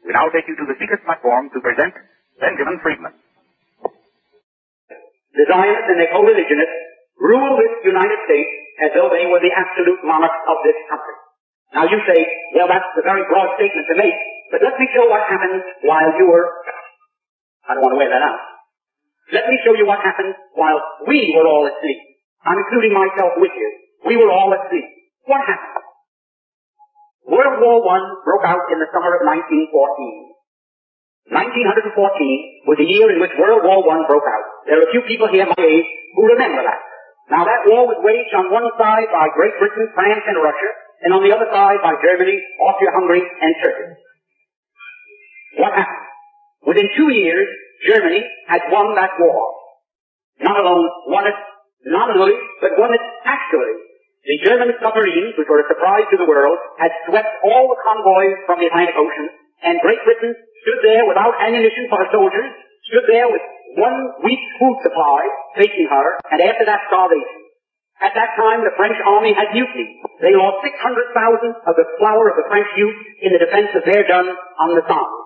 We now take you to the speaker's platform to present Benjamin Freedman. The Zionists and their co-religionists rule this United States as though they were the absolute monarchs of this country. Now you say, well, that's a very broad statement to make, but let me show what happened while you were, I don't want to wear that out. Let me show you what happened while we were all asleep. I'm including myself with you. We were all asleep. What happened? World War I broke out in the summer of 1914. 1914 was the year in which World War I broke out. There are a few people here my age who remember that. Now that war was waged on one side by Great Britain, France, and Russia, and on the other side by Germany, Austria-Hungary, and Turkey. What happened? Within 2 years, Germany had won that war. Not alone won it nominally, but won it actually. The German submarines, which were a surprise to the world, had swept all the convoys from the Atlantic Ocean, and Great Britain stood there without ammunition for her soldiers, stood there with 1 week's food supply facing her, and after that, starvation. At that time, the French army had mutinied. They lost 600,000 of the flower of the French youth in the defense of Verdun on the Somme.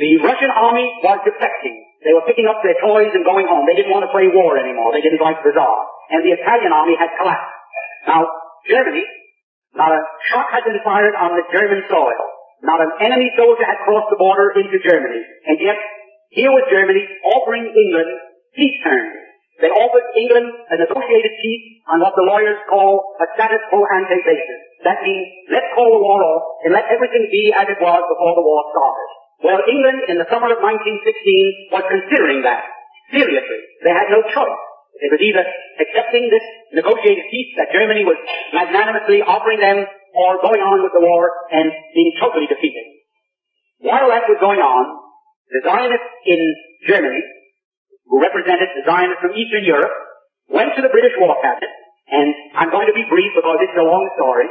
The Russian army was defecting. They were picking up their toys and going home. They didn't want to play war anymore. They didn't like the Tsar. And the Italian army had collapsed. Now, Germany, not a shot had been fired on the German soil. Not an enemy soldier had crossed the border into Germany. And yet, here was Germany offering England peace terms. They offered England a negotiated peace on what the lawyers call a status quo ante basis. That means, let's call the war off and let everything be as it was before the war started. Well, England in the summer of 1916 was considering that. Seriously. They had no choice. It was either accepting this negotiated peace that Germany was magnanimously offering them, or going on with the war and being totally defeated. While that was going on, the Zionists in Germany, who represented the Zionists from Eastern Europe, went to the British War Cabinet, and I'm going to be brief because it's a long story,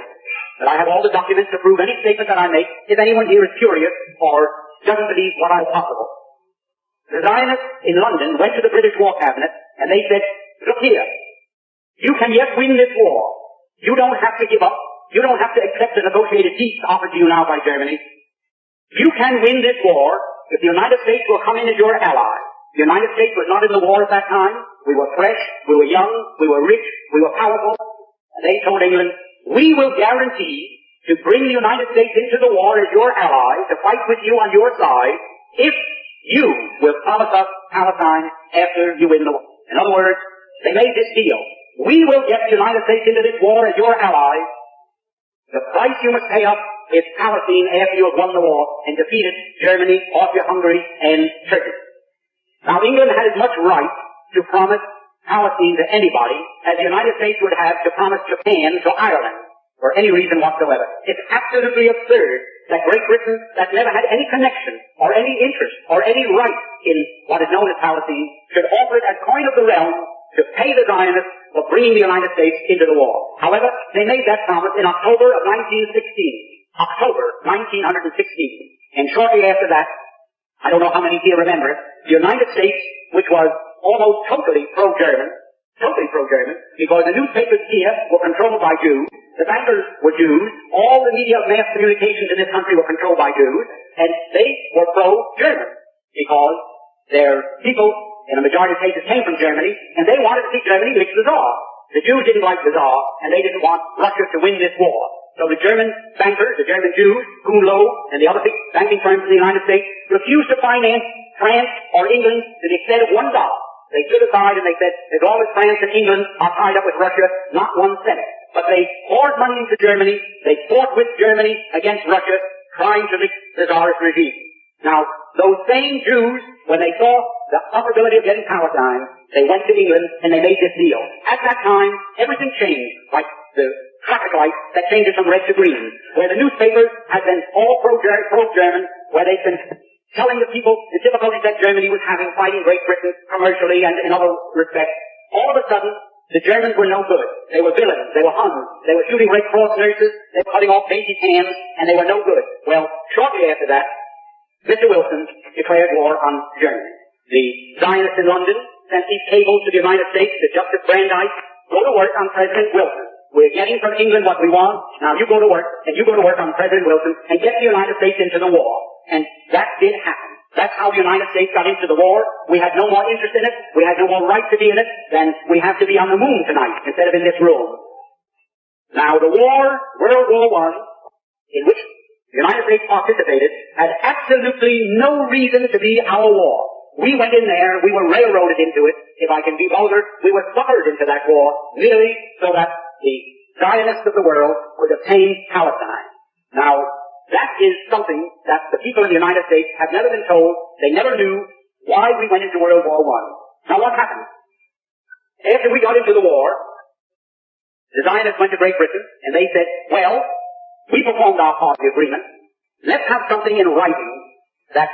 but I have all the documents to prove any statement that I make if anyone here is curious or doesn't believe what I'm possible. The Zionists in London went to the British War Cabinet, and they said, look here, you can yet win this war. You don't have to give up. You don't have to accept the negotiated peace offered to you now by Germany. You can win this war if the United States will come in as your ally. The United States was not in the war at that time. We were fresh, we were young, we were rich, we were powerful. And they told England, we will guarantee to bring the United States into the war as your ally, to fight with you on your side, if you will promise us Palestine after you win the war. In other words, they made this deal. We will get the United States into this war as your ally. The price you must pay us is Palestine after you have won the war and defeated Germany, Austria-Hungary, and Turkey. Now, England had as much right to promise Palestine to anybody as the United States would have to promise Japan to Ireland for any reason whatsoever. It's absolutely absurd that Great Britain, that never had any connection or any interest or any right in what is known as Palestine, should offer it as coin of the realm to pay the Zionists for bringing the United States into the war. However, they made that promise in October of 1916. October 1916. And shortly after that, I don't know how many here remember it, the United States, which was almost totally pro-German, because the newspapers here were controlled by Jews, the bankers were Jews, all the media of mass communications in this country were controlled by Jews, and they were pro-German, because their people, in a majority of cases, came from Germany, and they wanted to see Germany lick the Tsar. The Jews didn't like the Tsar, and they didn't want Russia to win this war. So the German bankers, the German Jews, Kuhn Loeb, and the other big banking firms in the United States refused to finance France or England to the extent of $1. They stood aside and they said, as long as France and England are tied up with Russia, not 1 cent. But they poured money into Germany, they fought with Germany against Russia, trying to lick the Tsarist regime. Now, those same Jews, when they saw the possibility of getting Palestine, they went to England and they made this deal. At that time, everything changed, like the traffic light that changes from red to green, where the newspapers had been all pro-German, where they'd been telling the people the difficulties that Germany was having fighting Great Britain commercially and in other respects. All of a sudden, the Germans were no good. They were villains. They were Huns. They were shooting Red Cross nurses. They were cutting off babies' hands, and they were no good. Well, shortly after that, Mr. Wilson declared war on Germany. The Zionists in London sent these cables to the United States to Justice Brandeis, go to work on President Wilson. We're getting from England what we want. Now you go to work, and you go to work on President Wilson, and get the United States into the war. And that did happen. That's how the United States got into the war. We had no more interest in it. We had no more right to be in it than we have to be on the moon tonight instead of in this room. Now, the war, World War I, in which the United States participated, had absolutely no reason to be our war. We went in there, we were railroaded into it. If I can be vulgar, we were suckered into that war merely so that the Zionists of the world could obtain Palestine. Now, that is something that the people in the United States have never been told. They never knew why we went into World War I. Now, what happened? After we got into the war, the Zionists went to Great Britain, and they said, well, we performed our part of the agreement. Let's have something in writing that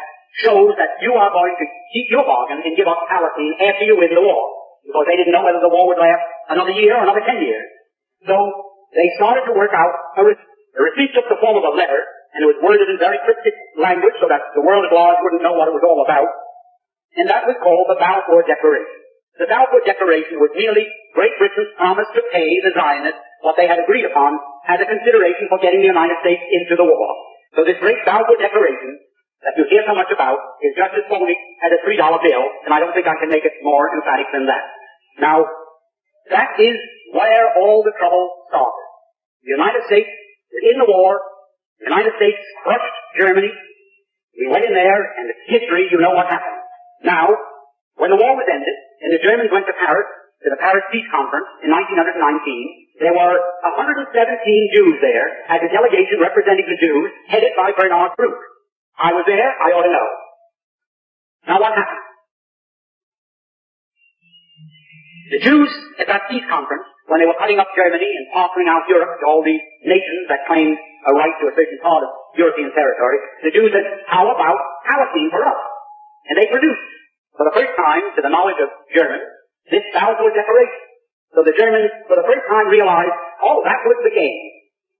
shows that you are going to keep your bargain and give us Palestine after you win the war. Because they didn't know whether the war would last another year or another 10 years. So they started to work out a receipt. The receipt took the form of a letter, and it was worded in very cryptic language so that the world at large wouldn't know what it was all about. And that was called the Balfour Declaration. The Balfour Declaration was merely Great Britain's promise to pay the Zionists what they had agreed upon as a consideration for getting the United States into the war. So this great Balfour Declaration that you hear so much about is just as phony as a $3 bill, and I don't think I can make it more emphatic than that. Now, that is where all the trouble started. The United States was in the war. The United States crushed Germany. We went in there, and it's history, you know what happened. Now, when the war was ended, and the Germans went to Paris, to the Paris Peace Conference in 1919, there were 117 Jews there as a delegation representing the Jews, headed by Bernard Brooke. I was there, I ought to know. Now what happened? The Jews at that peace conference, when they were cutting up Germany and parceling out Europe to all these nations that claimed a right to a certain part of European territory, the Jews said, how about Palestine for us? And they produced, for the first time, to the knowledge of Germans, this Balfour Declaration. So the Germans, for the first time, realized, oh, that was the game.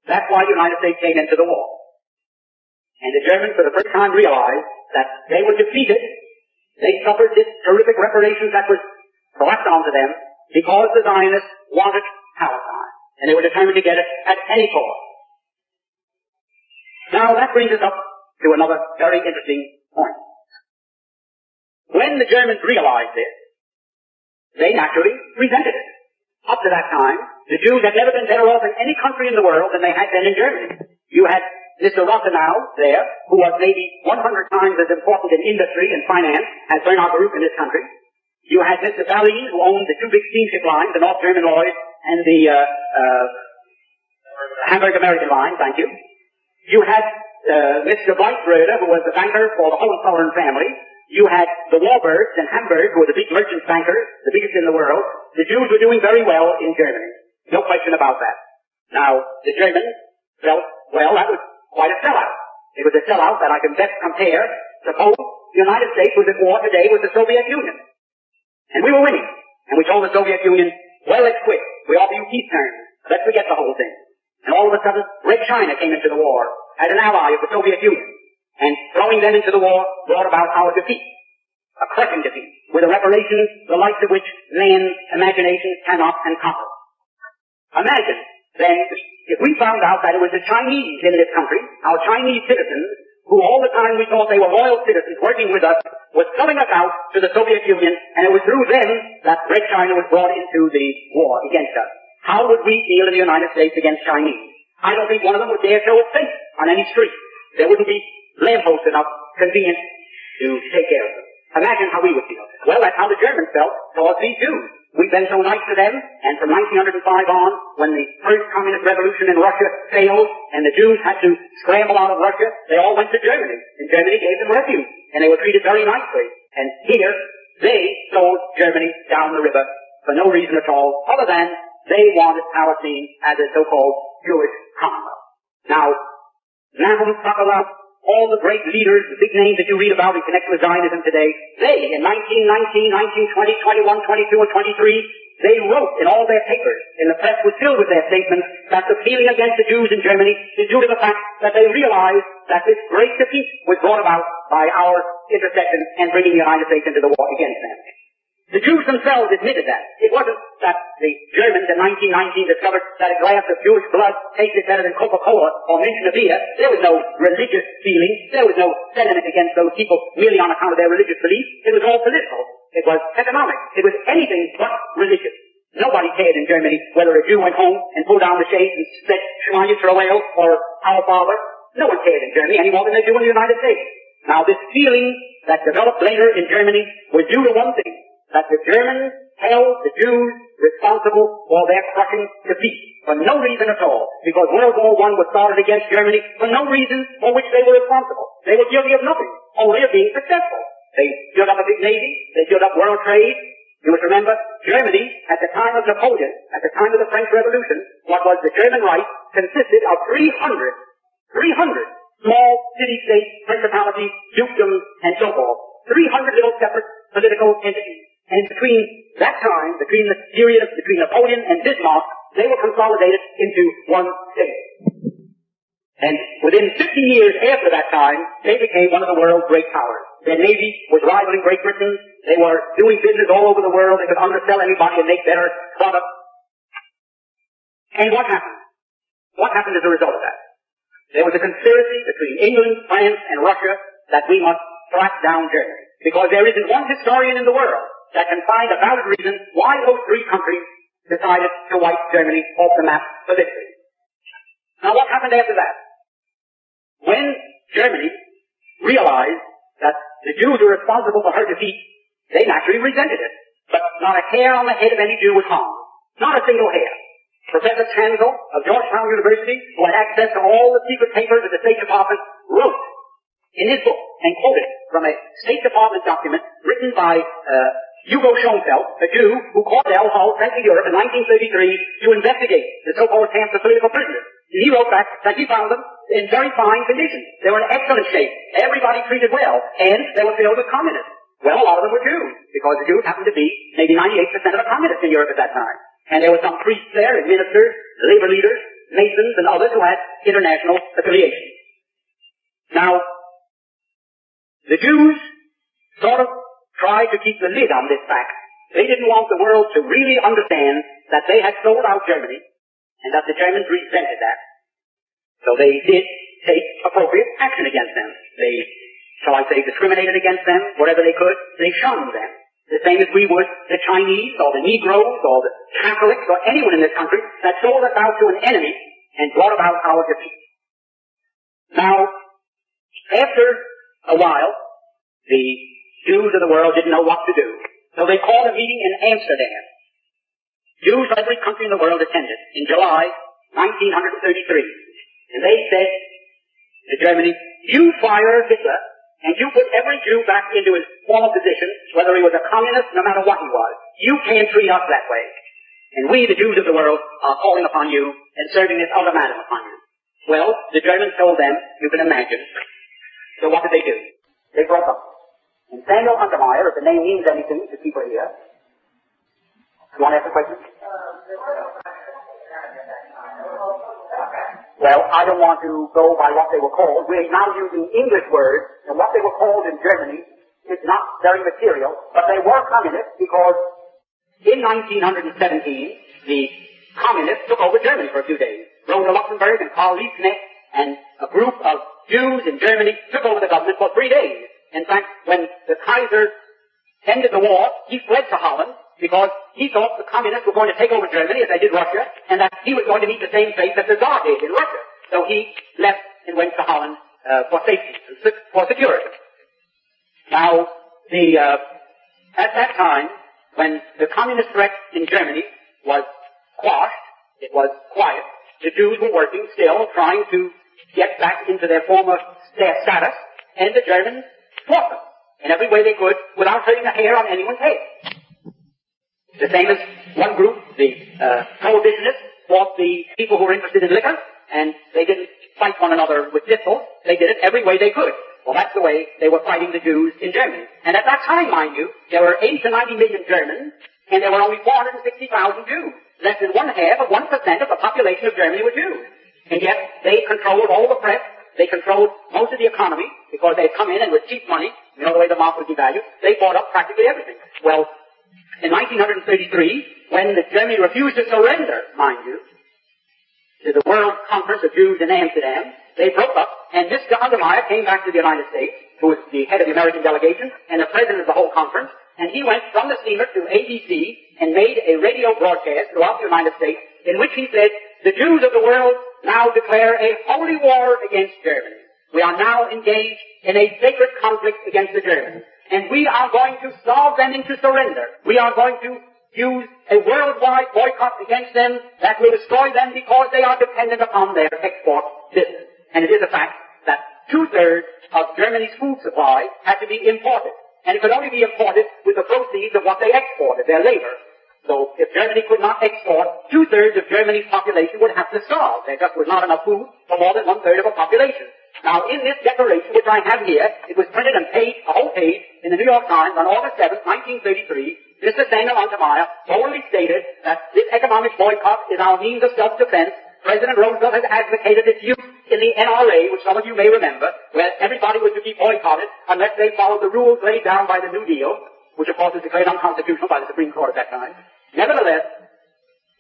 That's why the United States came into the war. And the Germans, for the first time, realized that they were defeated. They suffered this terrific reparations that was brought onto them because the Zionists wanted Palestine. And they were determined to get it at any cost. Now, that brings us up to another very interesting point. When the Germans realized this, they naturally resented it. Up to that time, the Jews had never been better off in any country in the world than they had been in Germany. You had Mr. Rothenau there, who was maybe 100 times as important in industry and finance as Bernard Baruch in this country. You had Mr. Berlin, who owned the two big steamship lines, the North German Lloyd and the Hamburg American line, thank you. You had Mr. Bleichbröder, who was the banker for the Hohenzollern family. You had the Warburgs in Hamburg, who were the big merchant bankers, the biggest in the world. The Jews were doing very well in Germany. No question about that. Now, the Germans felt, well, that was quite a sellout. It was a sellout that I can best compare. Suppose the United States was at war today with the Soviet Union. And we were winning. And we told the Soviet Union, well, let's quit. We offer you peace terms. Let's forget the whole thing. And all of a sudden, Red China came into the war as an ally of the Soviet Union. And throwing them into the war brought about our defeat. A crushing defeat. With a reparation, the likes of which man's imagination cannot encompass. Imagine, then, if we found out that it was the Chinese in this country, our Chinese citizens, who all the time we thought they were loyal citizens working with us, was selling us out to the Soviet Union, and it was through them that Red China was brought into the war against us. How would we feel in the United States against Chinese? I don't think one of them would dare show a face on any street. There wouldn't be lampposts enough convenient to take care of them. Imagine how we would feel. Well, that's how the Germans felt towards these Jews. We've been so nice to them, and from 1905 on, when the first communist revolution in Russia failed, and the Jews had to scramble out of Russia, they all went to Germany, and Germany gave them refuge, and they were treated very nicely. And here, they sold Germany down the river for no reason at all, other than they wanted Palestine as a so-called Jewish commonwealth. Now, Nahum Sokolow, all the great leaders, the big names that you read about in connection with Zionism today, they, in 1919, 1920, 21, 22, and 23, they wrote in all their papers, and the press was filled with their statements, that the feeling against the Jews in Germany is due to the fact that they realized that this great defeat was brought about by our intercession and bringing the United States into the war against them. The Jews themselves admitted that. It wasn't that the Germans in 1919 discovered that a glass of Jewish blood tasted better than Coca-Cola or Münchener beer. There was no religious feeling. There was no sentiment against those people merely on account of their religious beliefs. It was all political. It was economic. It was anything but religious. Nobody cared in Germany whether a Jew went home and pulled down the shades and said Shema Yisrael or Our Father. No one cared in Germany any more than they do in the United States. Now this feeling that developed later in Germany was due to one thing, that the Germans held the Jews responsible for their crushing defeat for no reason at all, because World War I was started against Germany for no reason for which they were responsible. They were guilty of nothing, only of being successful. They built up a big navy, they built up world trade. You must remember, Germany, at the time of Napoleon, at the time of the French Revolution, what was the German Reich consisted of 300 small city-states, principalities, dukedoms, and so forth. 300 little separate political entities. And between that time, between the period between Napoleon and Bismarck, they were consolidated into one state. And within 50 years after that time, they became one of the world's great powers. Their navy was rivaling Great Britain. They were doing business all over the world. They could undersell anybody and make better products. And what happened? What happened as a result of that? There was a conspiracy between England, France, and Russia that we must track down Germany. Because there isn't one historian in the world that can find a valid reason why those three countries decided to wipe Germany off the map politically. Now what happened after that? When Germany realized that the Jews were responsible for her defeat, they naturally resented it. But not a hair on the head of any Jew was harmed. Not a single hair. Professor Tanzel of Georgetown University, who had access to all the secret papers of the State Department, wrote in his book and quoted from a State Department document written by Hugo Schoenfeld, a Jew who called Hull, Central Europe in 1933 to investigate the so-called camps of political prisoners. And he wrote back that he found them in very fine condition. They were in excellent shape. Everybody treated well. And they were filled with communists. Well, a lot of them were Jews, because the Jews happened to be maybe 98% of the communists in Europe at that time. And there were some priests there, and ministers, labor leaders, masons, and others who had international affiliation. Now, the Jews sort of tried to keep the lid on this fact. They didn't want the world to really understand that they had sold out Germany, and that the Germans resented that. So they did take appropriate action against them. They, shall I say, discriminated against them, whatever they could. They shunned them. The same as we would the Chinese, or the Negroes, or the Catholics, or anyone in this country that sold us out to an enemy and brought about our defeat. Now, after a while, the Jews of the world didn't know what to do. So they called a meeting in Amsterdam. Jews from every country in the world attended in July 1933. And they said to Germany, you fire Hitler, and you put every Jew back into his former position, whether he was a communist, no matter what he was. You can't treat us that way. And we, the Jews of the world, are calling upon you and serving this ultimatum upon you. Well, the Germans told them, you can imagine. So what did they do? They broke up. And Samuel Untermeyer, if the name means anything to people here, you want to ask a question? Well, I don't want to go by what they were called. We're now using English words, and what they were called in Germany is not very material, but they were communists because in 1917, the communists took over Germany for a few days. Rosa Luxemburg and Karl Liebknecht and a group of Jews in Germany took over the government for 3 days. In fact, when the Khazars ended the war, he fled to Holland because he thought the communists were going to take over Germany as they did Russia, and that he was going to meet the same fate that the Tsar did in Russia. So he left and went to Holland for safety, for security. Now, at that time, when the communist threat in Germany was quashed, it was quiet. The Jews were working still, trying to get back into their former status, and the Germans fought them in every way they could without hurting a hair on anyone's head. The same as one group, the prohibitionists, fought the people who were interested in liquor, and they didn't fight one another with pistols. They did it every way they could. Well, that's the way they were fighting the Jews in Germany. And at that time, mind you, there were 80 to 90 million Germans, and there were only 460,000 Jews. Less than 1/2 of 1% of the population of Germany were Jews. And yet, they controlled all the press, they controlled most of the economy, because they had come in and with cheap money, you know the way the mark was devalued, they bought up practically everything. Well, In 1933, when Germany refused to surrender, mind you, to the World Conference of Jews in Amsterdam, they broke up, and Mr. Untermeyer came back to the United States, who was the head of the American delegation and the president of the whole conference, and he went from the steamer to ABC and made a radio broadcast throughout the United States in which he said, the Jews of the world now declare a holy war against Germany. We are now engaged in a sacred conflict against the Germans, and we are going to starve them into surrender. We are going to use a worldwide boycott against them that will destroy them because they are dependent upon their export business. And it is a fact that 2/3 of Germany's food supply had to be imported. And it could only be imported with the proceeds of what they exported, their labor. So if Germany could not export, 2/3 of Germany's population would have to starve. There just was not enough food for more than 1/3 of a population. Now, in this declaration, which I have here, it was printed and a whole page, in the New York Times on August 7th, 1933, Mr. Samuel Untermeyer boldly stated that this economic boycott is our means of self-defense. President Roosevelt has advocated its use in the NRA, which some of you may remember, where everybody was to be boycotted unless they followed the rules laid down by the New Deal, which of course was declared unconstitutional by the Supreme Court at that time. Nevertheless,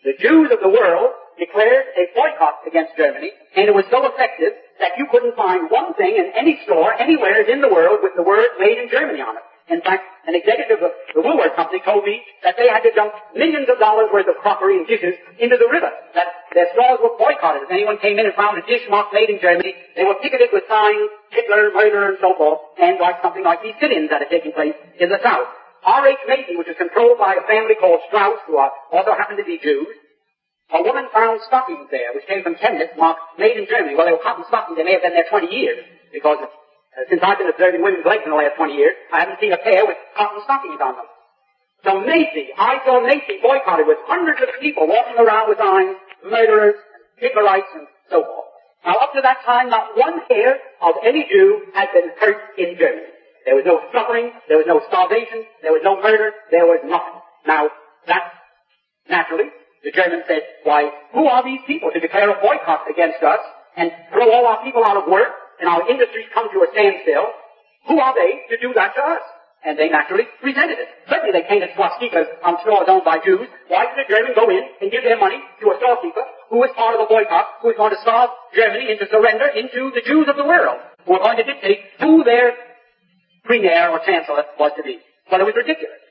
the Jews of the world declared a boycott against Germany, and it was so effective that you couldn't find one thing in any store anywhere in the world with the word made in Germany on it. In fact, an executive of the Woolworth Company told me that they had to dump millions of dollars worth of crockery and dishes into the river, that their stores were boycotted. If anyone came in and found a dish marked made in Germany, they were ticketed with signs, Hitler, murder, and so forth, and like something like these sit-ins that are taking place in the South. R.H. Macy, which is controlled by a family called Strauss, who also happen to be Jews, a woman found stockings there, which came from Chemnitz, marked made in Germany. Well, they were cotton stockings. They may have been there 20 years, because since I've been observing women's legs in the last 20 years, I haven't seen a pair with cotton stockings on them. So Macy, I saw Macy boycotted with hundreds of people walking around with signs, murderers, Hitlerites, and so forth. Now, up to that time, not one hair of any Jew had been hurt in Germany. There was no suffering, there was no starvation, there was no murder, there was nothing. Now, that, naturally, the Germans said, why, who are these people to declare a boycott against us and throw all our people out of work and our industries come to a standstill? Who are they to do that to us? And they naturally resented it. Certainly they painted swastikas on stores owned by Jews. Why did the Germans go in and give their money to a storekeeper who was part of a boycott, who was going to starve Germany into surrender into the Jews of the world, who were going to dictate who their premier or chancellor was to be? Well, it was ridiculous.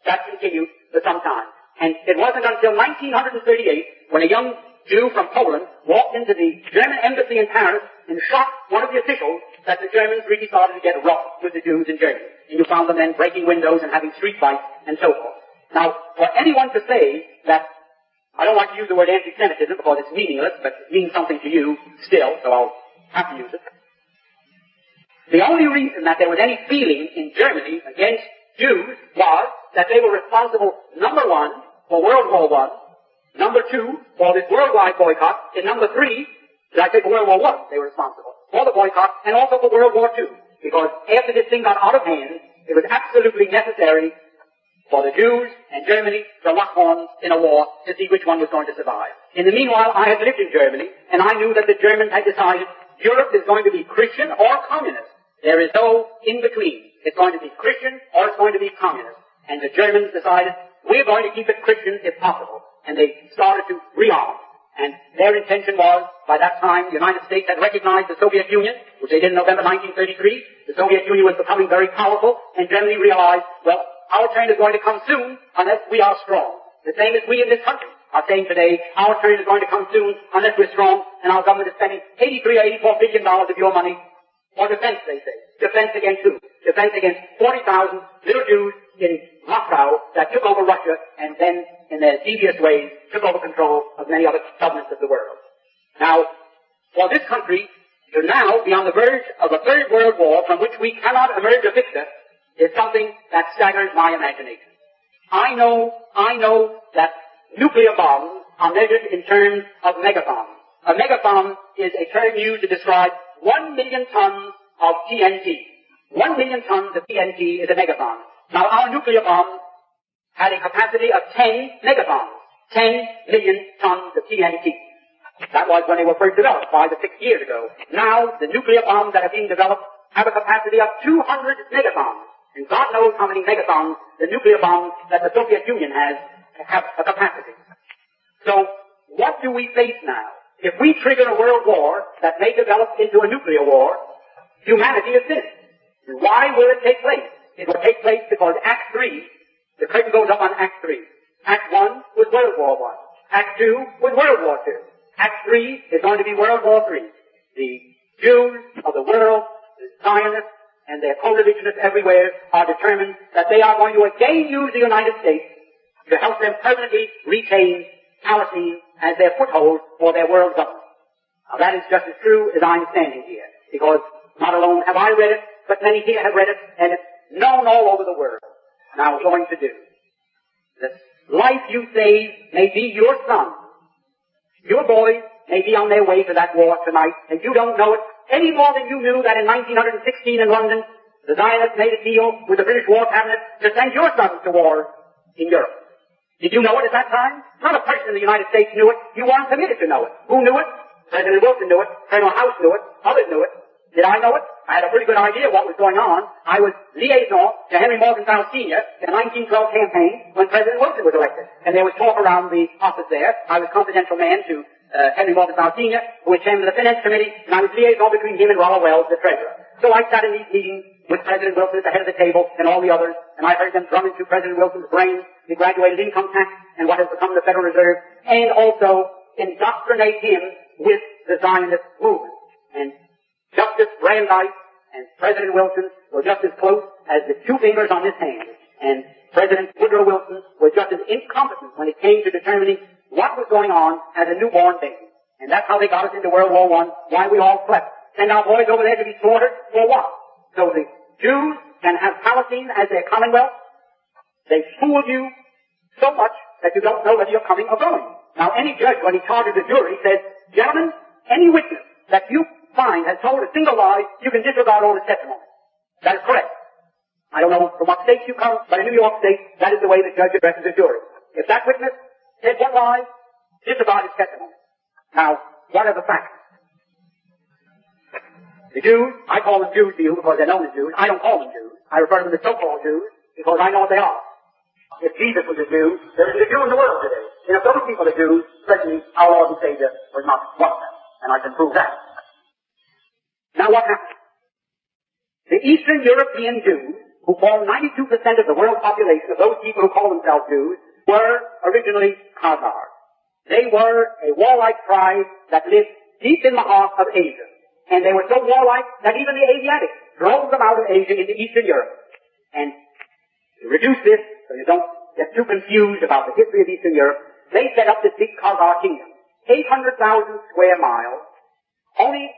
That continued for some time. And it wasn't until 1938 when a young Jew from Poland walked into the German embassy in Paris and shot one of the officials that the Germans really started to get rough with the Jews in Germany. And you found them then breaking windows and having street fights and so forth. Now, for anyone to say that, I don't like to use the word anti-Semitism because it's meaningless, but it means something to you still, so I'll have to use it. The only reason that there was any feeling in Germany against Jews was that they were responsible, number one, for World War I, number two, for this worldwide boycott, and number three, did I say for World War I, they were responsible for the boycott and also for World War II. Because after this thing got out of hand, it was absolutely necessary for the Jews and Germany to lock horns in a war to see which one was going to survive. In the meanwhile, I had lived in Germany, and I knew that the Germans had decided Europe is going to be Christian or communist. There is no in-between. It's going to be Christian or it's going to be communist. And the Germans decided, we're going to keep it Christian if possible. And they started to rearm. And their intention was, by that time, the United States had recognized the Soviet Union, which they did in November 1933. The Soviet Union was becoming very powerful, and Germany realized, well, our turn is going to come soon unless we are strong. The same as we in this country are saying today, our turn is going to come soon unless we're strong, and our government is spending $83 or $84 billion of your money for defense, they say. Defense against who? Defense against 40,000 little Jews in Moscow that took over Russia and then, in their devious ways, took over control of many other governments of the world. Now, for this country to now be on the verge of a third world war from which we cannot emerge a victor is something that staggers my imagination. I know that nuclear bombs are measured in terms of megabombs. A megabomb is a term used to describe 1 million tons of TNT. 1 million tons of TNT is a megabomb. Now, our nuclear bomb had a capacity of 10 megabombs. 10 million tons of TNT. That was when they were first developed, 5 or 6 years ago. Now, the nuclear bombs that are being developed have a capacity of 200 megabombs. And God knows how many megabombs, the nuclear bombs that the Soviet Union has, have a capacity. So, what do we face now? If we trigger a world war that may develop into a nuclear war, humanity is finished. And why will it take place? It will take place because Act 3, the curtain goes up on Act 3. Act 1 was World War I. Act 2 was World War II. Act 3 is going to be World War III. The Jews of the world, the Zionists, and their co-religionists everywhere are determined that they are going to again use the United States to help them permanently retain Palestine as their foothold for their world government. Now that is just as true as I'm standing here, because not alone have I read it, but many here have read it, and it's known all over the world. Now going to do. The life you save may be your son. Your boys may be on their way to that war tonight, and you don't know it any more than you knew that in 1916 in London, the Zionists made a deal with the British War Cabinet to send your sons to war in Europe. Did you know it at that time? Not a person in the United States knew it. You weren't permitted to know it. Who knew it? President Wilson knew it. Colonel House knew it. Others knew it. Did I know it? I had a pretty good idea of what was going on. I was liaison to Henry Morgenthau Sr. in the 1912 campaign when President Wilson was elected. And there was talk around the office there. I was confidential man to Henry Morgenthau Sr., who was chairman of the Finance Committee, and I was liaison between him and Rollo Wells, the treasurer. So I sat in these meetings with President Wilson at the head of the table and all the others, and I heard them drum into President Wilson's brain the graduated income tax and what has become the Federal Reserve, and also indoctrinate him with the Zionist movement. And Justice Brandeis and President Wilson were just as close as the two fingers on his hand. And President Woodrow Wilson was just as incompetent when it came to determining what was going on as a newborn baby. And that's how they got us into World War I, why we all slept. Send our boys over there to be slaughtered for what? So the Jews can have Palestine as their commonwealth. They fooled you so much that you don't know whether you're coming or going. Now any judge, when he charges a jury, says, gentlemen, any witness that you find has told a single lie, you can disregard all his testimony. That is correct. I don't know from what state you come, but in New York State, that is the way the judge addresses a jury. If that witness said one lie, disregard his testimony. Now, what are the facts? The Jews, I call them Jews to you because they're known as Jews. I don't call them Jews. I refer to them as so-called Jews because I know what they are. If Jesus was a Jew, there isn't a Jew in the world today. And if those people are Jews, certainly our Lord and Savior was not one of them. And I can prove that. Now what happened? The Eastern European Jews, who form 92% of the world population of those people who call themselves Jews, were originally Khazars. They were a warlike tribe that lived deep in the heart of Asia. And they were so warlike that even the Asiatics drove them out of Asia into Eastern Europe. And to reduce this, so you don't get too confused about the history of Eastern Europe, they set up this big Khazar kingdom. 800,000 square miles. Only,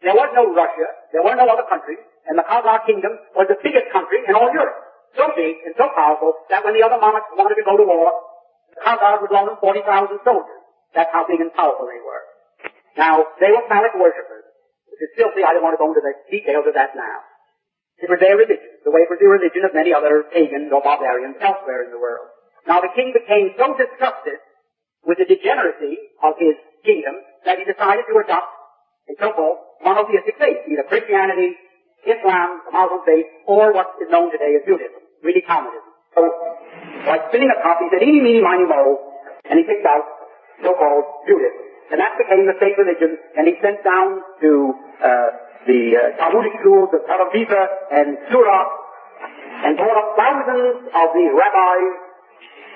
there was no Russia, there were no other countries, and the Khazar kingdom was the biggest country in all Europe. So big and so powerful that when the other monarchs wanted to go to war, the Khazars would loan them 40,000 soldiers. That's how big and powerful they were. Now, they were phallic worshippers. Which is filthy. I don't want to go into the details of that now. It was their religion, the way it was the religion of many other pagans or barbarians elsewhere in the world. Now the king became so disgusted with the degeneracy of his kingdom that he decided to adopt a so-called monotheistic faith, either Christianity, Islam, the Muslim faith, or what is known today as Judaism, really Talmudism. So, like spinning a top, he said, eeny, meeny, miny, mo, and he picked out so-called Judaism. And that became the state religion, and he sent down to the Talmudic schools of Tel Aviv and Surat, and brought up thousands of these rabbis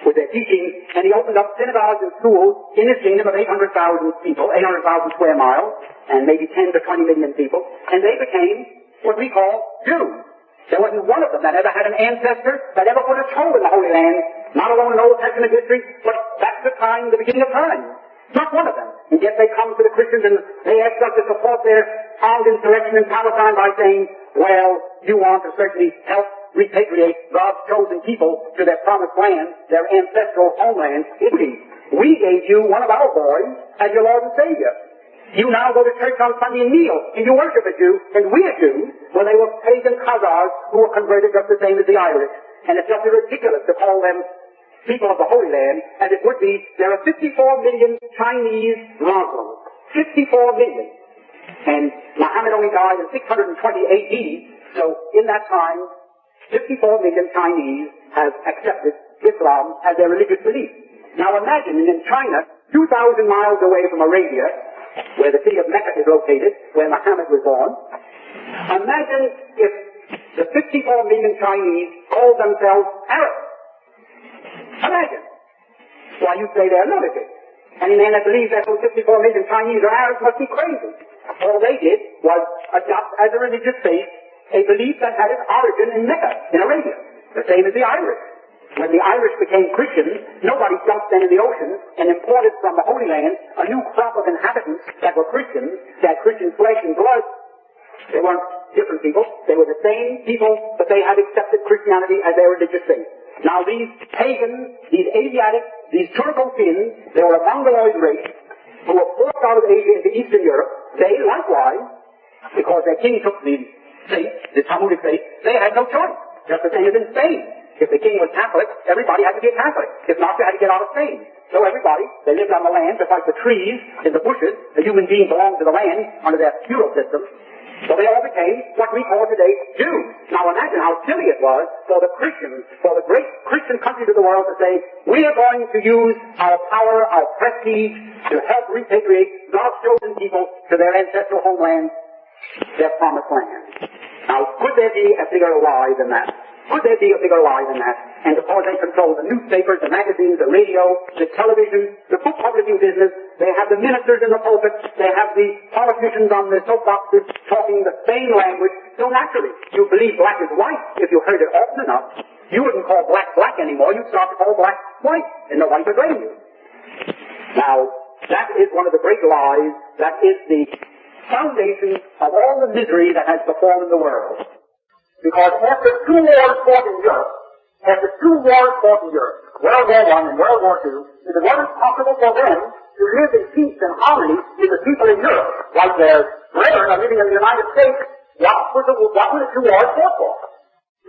with their teaching, and he opened up synagogues and schools in his kingdom of 800,000 people, 800,000 square miles, and maybe 10 to 20 million people, and they became what we call Jews. There wasn't one of them that ever had an ancestor that ever put a toe in the Holy Land, not alone in Old Testament history, but back to time, the beginning of time. Not one of them. And yet they come to the Christians and they ask us to support their armed insurrection in Palestine by saying, well, you want to certainly help repatriate God's chosen people to their promised land, their ancestral homeland. We gave you one of our boys as your Lord and Savior. You now go to church on Sunday and kneel, and you worship a Jew, and we are Jews. Well, they were pagan Khazars who were converted just the same as the Irish. And it's just ridiculous to call them people of the Holy Land, as it would be. There are 54 million Chinese Muslims. 54 million. And Muhammad only died in 620 AD, so in that time, 54 million Chinese have accepted Islam as their religious belief. Now imagine in China, 2,000 miles away from Arabia, where the city of Mecca is located, where Muhammad was born, imagine if the 54 million Chinese called themselves Arabs. Imagine. Why, you'd say they're lunatics. Any man that believes that those 54 million Chinese are Arabs must be crazy. All they did was adopt as a religious faith a belief that had its origin in Mecca, in Arabia. The same as the Irish. When the Irish became Christians, nobody jumped then in the ocean and imported from the Holy Land a new crop of inhabitants that were Christians, that Christian flesh and blood. They weren't different people. They were the same people, but they had accepted Christianity as their religious faith. Now these pagans, these Asiatics, these Turco-Finns, they were a Mongoloid race who were forced out of Asia into Eastern Europe. They likewise, because their king took the faith, the Talmudic faith, they had no choice. Just the same as in Spain. If the king was Catholic, everybody had to be a Catholic. If not, they had to get out of Spain. So everybody, they lived on the land, just like the trees in the bushes. The human being belonged to the land under their feudal system. So they all became what we call today Jews. Now imagine how silly it was for the Christians, for the great Christian countries of the world to say, we are going to use our power, our prestige, to help repatriate God's chosen people to their ancestral homeland, their promised land. Now, could there be a bigger lie than that? Could there be a bigger lie than that? And because they control the newspapers, the magazines, the radio, the television, the book publishing business, they have the ministers in the pulpit, they have the politicians on the soapboxes talking the same language. So naturally, you believe black is white if you heard it often enough. You wouldn't call black black anymore, you'd start to call black white, and nobody could blame you. Now, that is one of the great lies, that is the foundation of all the misery that has befallen the world. Because after two wars fought in Europe, World War I and World War II, it wasn't possible for them to live in peace and harmony with the people in Europe, like their brethren are living in the United States. What were the two wars fought for?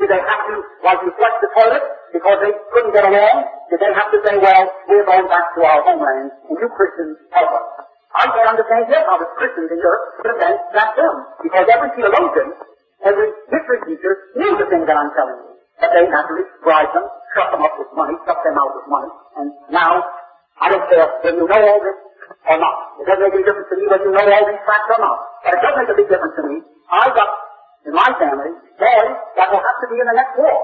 Did they have to, like, flush the toilet because they couldn't get along? Did they have to say, well, we're going back to our homeland, and you Christians help us? I can't understand yet how the Christians in Europe could have been that dumb, because every theologian, every history teacher knew the things that I'm telling you. But they naturally bribed them, shut them up with money, shut them out with money. And now, I don't care whether you know all this or not. It doesn't make any difference to me whether you know all these facts or not. But it does make a big difference to me. I've got, in my family, boys that will have to be in the next war.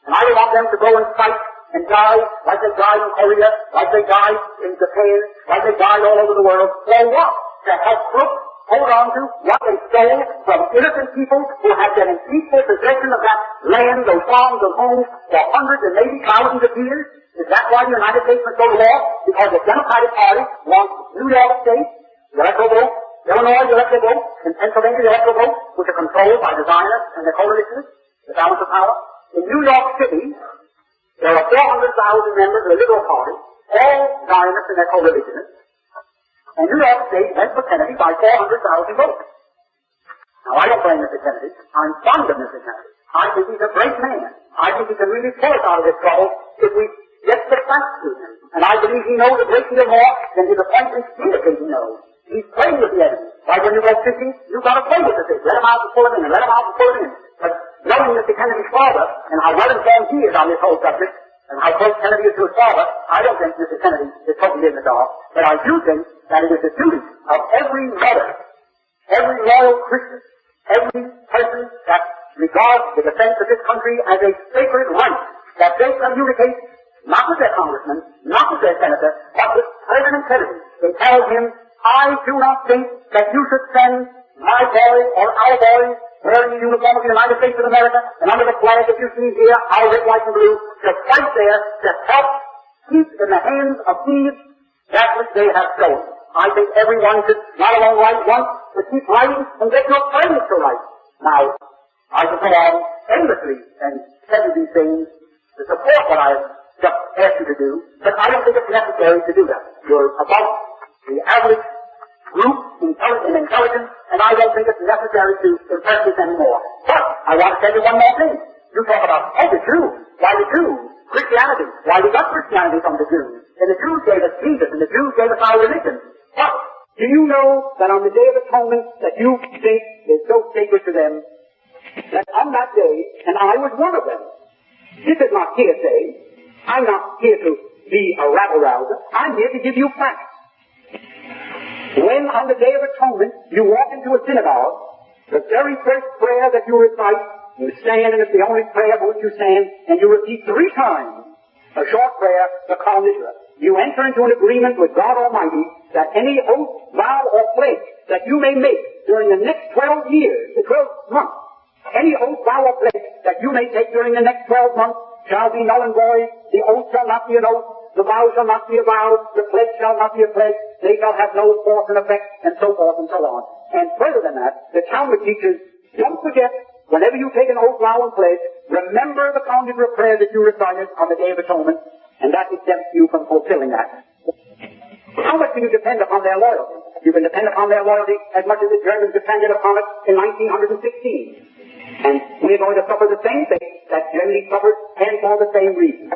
And I don't want them to go and fight and die like they died in Korea, like they died in Japan, like they died all over the world. For what? To help crooks hold on to what they stole from innocent people who had been in peaceful possession of that land, those farms, those homes, for hundreds and maybe thousands of years? Is that why the United States must go to war? Because the Democratic Party wants New York State, the electoral vote, Illinois, the electoral vote, and Pennsylvania, the electoral vote, which are controlled by the Zionists and the coalitionists, the balance of power. In New York City, there are 400,000 members of the Liberal Party, all Zionists and their coalitionists. And New York State went for Kennedy by 400,000 votes. Now, I don't blame Mr. Kennedy. I'm fond of Mr. Kennedy. I think he's a great man. I think he can really pull us out of this trouble if we get the facts to him. And I believe he knows a great deal more than his appointment communicate he knows. He's playing with the enemy. Like when you go fishing, you've got to play with the fish. Let him out and pull him in, and let him out and pull him in. But knowing Mr. Kennedy's father, and how well informed he is on this whole subject, and how close Kennedy is to his father, I don't think Mr. Kennedy is totally in the dark. But I do think that it is the duty of every mother, every loyal Christian, every person that regards the defense of this country as a sacred right, that they communicate not with their congressman, not with their senator, but with President Kennedy. They tell him, I do not think that you should send my boy or our boy wearing the uniform of the United States of America and under the flag that you see here, our red, white, and blue, to fight there to help keep in the hands of thieves that which they have stolen. I think everyone should not alone write once, but keep writing and get your friends to write. Now, I can go on endlessly and tell you these things to support what I have just asked you to do, but I don't think it's necessary to do that. You're about the average group in intelligence, and I don't think it's necessary to impress this anymore. But I want to tell you one more thing. You talk about, the Jews. Why the Jews? Christianity. Why we got Christianity from the Jews? And the Jews gave us Jesus, and the Jews gave us our religion. But do you know that on the Day of Atonement that you think is so sacred to them, that on that day, and I was one of them. This is not hearsay. I'm not here to be a rabble-rouser. I'm here to give you facts. When on the Day of Atonement you walk into a synagogue, the very first prayer that you recite, you stand, and it's the only prayer for which you stand, and you repeat 3 times a short prayer, the Kal Nidra. You enter into an agreement with God Almighty that any oath, vow, or pledge that you may make during the next 12 years, the 12 months, any oath, vow, or pledge that you may take during the next 12 months shall be null and void. The oath shall not be an oath. The vow shall not be a vow. The pledge shall not be a pledge. They shall have no force and effect, and so forth and so on. And further than that, the Talmud teaches, don't forget, whenever you take an oath, vow, and pledge, remember the Kal Nidra prayer that you recited on the Day of Atonement, and that exempts you from fulfilling that. How much can you depend upon their loyalty? You can depend upon their loyalty as much as the Germans depended upon it in 1916. And we're going to suffer the same fate that Germany suffered, and for the same reason.